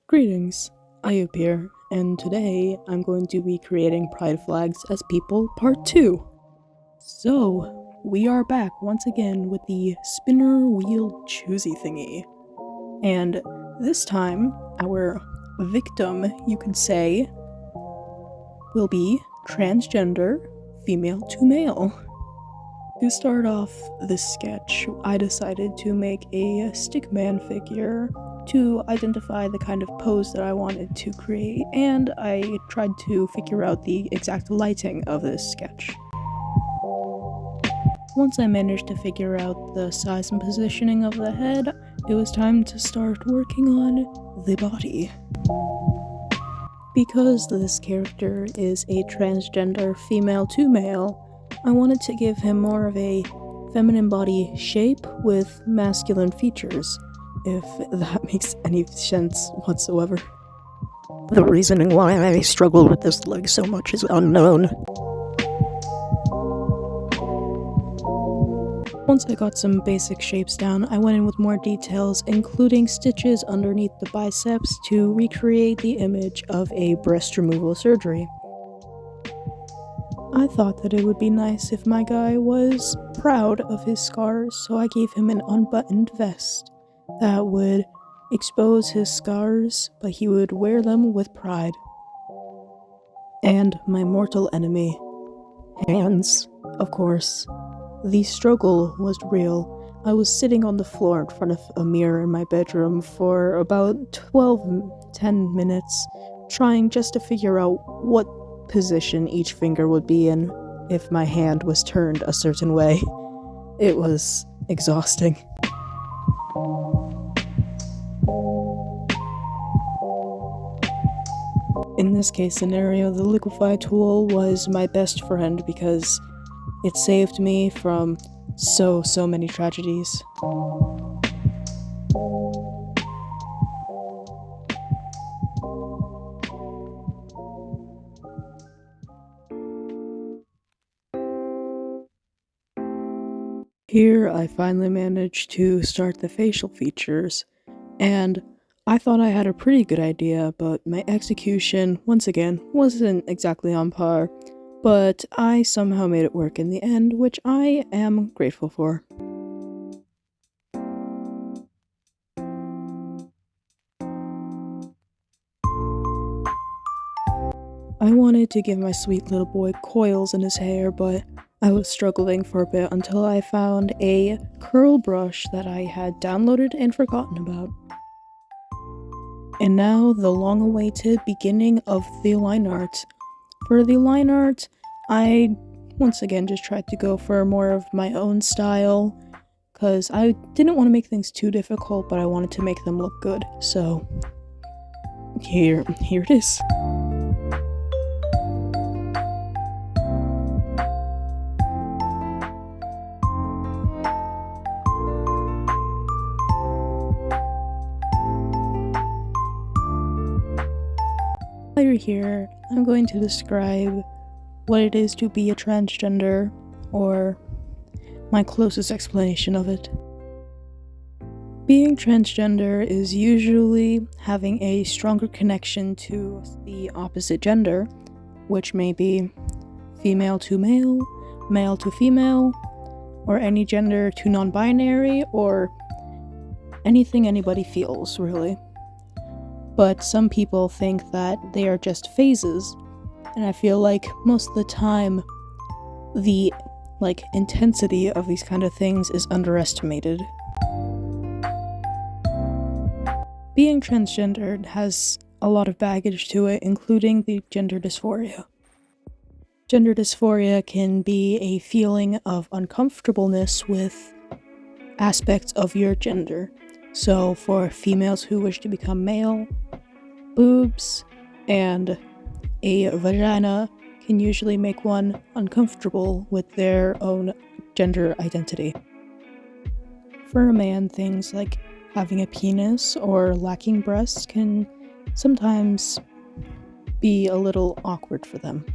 Greetings, Aiyoop here, and today I'm going to be creating pride flags as people part 2. So, we are back once again with the spinner wheel choosy thingy. And this time, our victim, you could say, will be transgender female to male. To start off this sketch, I decided to make a stickman figure to identify the kind of pose that I wanted to create, and I tried to figure out the exact lighting of this sketch. Once I managed to figure out the size and positioning of the head, it was time to start working on the body. Because this character is a transgender female to male, I wanted to give him more of a feminine body shape with masculine features, if that makes any sense whatsoever. The reasoning why I struggle with this leg so much is unknown. Once I got some basic shapes down, I went in with more details, including stitches underneath the biceps to recreate the image of a breast removal surgery. I thought that it would be nice if my guy was proud of his scars, so I gave him an unbuttoned vest that would expose his scars, but he would wear them with pride. And my mortal enemy, hands. Of course, the struggle was real. I was sitting on the floor in front of a mirror in my bedroom for about 10 minutes, trying just to figure out what position each finger would be in if my hand was turned a certain way. It was exhausting. In this case scenario, the liquefy tool was my best friend because it saved me from so many tragedies. Here, I finally managed to start the facial features, and I thought I had a pretty good idea, but my execution, once again, wasn't exactly on par, but I somehow made it work in the end, which I am grateful for. I wanted to give my sweet little boy coils in his hair, but I was struggling for a bit until I found a curl brush that I had downloaded and forgotten about. And now the long-awaited beginning of the line art. For the line art, I once again just tried to go for more of my own style, because I didn't want to make things too difficult, but I wanted to make them look good, so here it is. While you're here, I'm going to describe what it is to be a transgender, or my closest explanation of it. Being transgender is usually having a stronger connection to the opposite gender, which may be female to male, male to female, or any gender to non-binary, or anything anybody feels, really. But some people think that they are just phases, and I feel like most of the time the intensity of these kind of things is underestimated. Being transgendered has a lot of baggage to it, including the gender dysphoria. Gender dysphoria can be a feeling of uncomfortableness with aspects of your gender. So for females who wish to become male, boobs and a vagina can usually make one uncomfortable with their own gender identity. For a man, things like having a penis or lacking breasts can sometimes be a little awkward for them.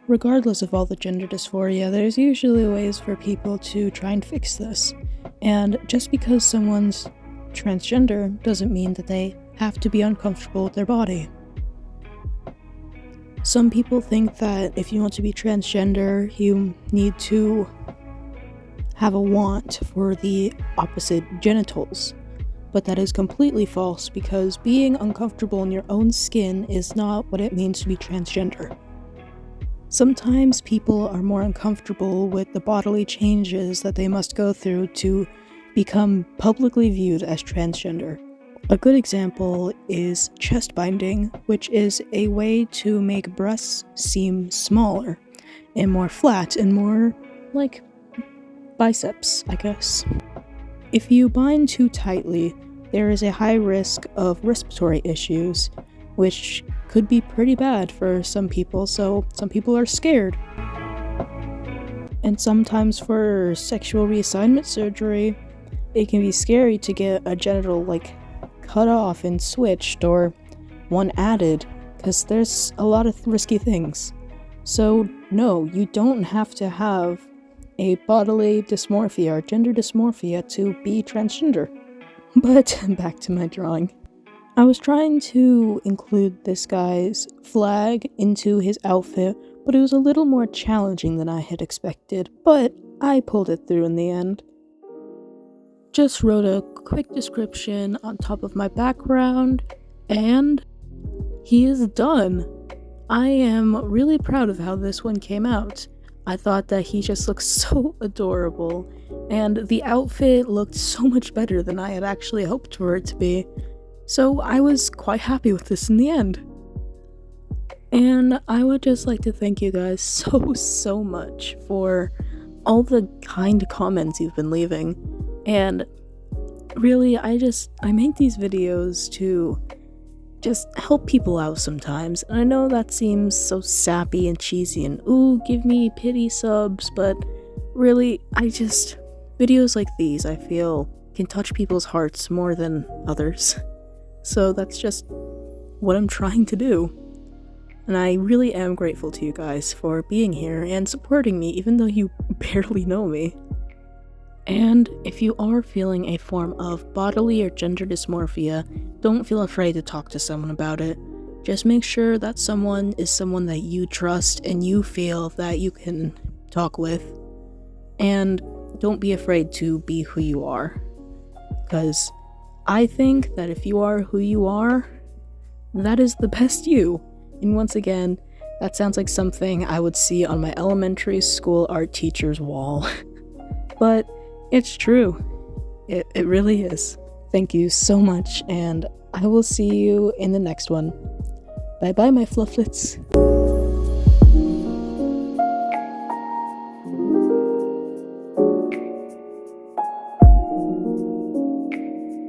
Regardless of all the gender dysphoria, there's usually ways for people to try and fix this. And just because someone's transgender doesn't mean that they have to be uncomfortable with their body. Some people think that if you want to be transgender, you need to have a want for the opposite genitals. But that is completely false, because being uncomfortable in your own skin is not what it means to be transgender. Sometimes people are more uncomfortable with the bodily changes that they must go through to become publicly viewed as transgender. A good example is chest binding, which is a way to make breasts seem smaller and more flat and more like biceps, I guess. If you bind too tightly, there is a high risk of respiratory issues, which could be pretty bad for some people, so some people are scared. And sometimes for sexual reassignment surgery, it can be scary to get a genital cut off and switched, or one added, because there's a lot of risky things. So no, you don't have to have a bodily dysmorphia or gender dysmorphia to be transgender. But back to my drawing. I was trying to include this guy's flag into his outfit, but it was a little more challenging than I had expected, but I pulled it through in the end. Just wrote a quick description on top of my background, and he is done. I am really proud of how this one came out. I thought that he just looked so adorable, and the outfit looked so much better than I had actually hoped for it to be. So I was quite happy with this in the end. And I would just like to thank you guys so much for all the kind comments you've been leaving. And really, I make these videos to just help people out sometimes. And I know that seems so sappy and cheesy and ooh, give me pity subs, but really, videos like these I feel can touch people's hearts more than others. So that's just what I'm trying to do. And I really am grateful to you guys for being here and supporting me, even though you barely know me. And if you are feeling a form of bodily or gender dysmorphia, don't feel afraid to talk to someone about it. Just make sure that someone is someone that you trust and you feel that you can talk with. And don't be afraid to be who you are. Because I think that if you are who you are, that is the best you. And once again, that sounds like something I would see on my elementary school art teacher's wall. But it's true. It really is. Thank you so much, and I will see you in the next one. Bye bye, my flufflets.